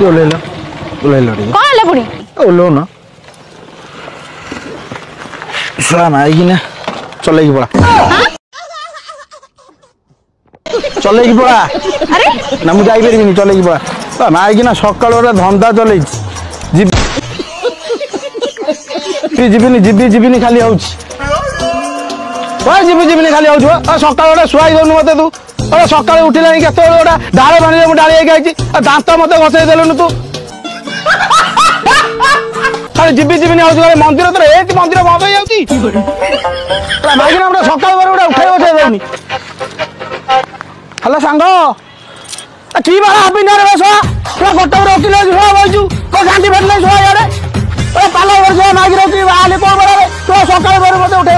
ओल्हेलो ओल्हेलो रे कौन ले पुणी ओल्हो ना सुआ माइकी ना चले की पड़ा चले की पड़ा अरे ना मुझे आई परिबिनी चले की पड़ा माइकी ना सकाळ रे धंदा चले जीबिनी जीबी जीबिनी खाली आउछ जीबी जीबिनी खाली आउछ सकाळ रे सुआई दउनु मते तू अरे सकाळ उठिला केते गोटा डाळ बाणी मु डाळी आइछि दांत मते घसै देलनु तू खाली जीबी जीबिनी आउछ मंदिर तो एक मंदिर बंद हो जाउछि माइकी ना हमरा सकाळ बार गोटा उठाई बसै दउनी हेलो सांग की बारा हापी ना रे बसवा पूरा गोटा रोकिले छुआ बइछु को शांति भेटले छुआ याडे पाला वर्ष माइकी रोकी आले को बड़ा रे तो सकाळ बार मते उठाई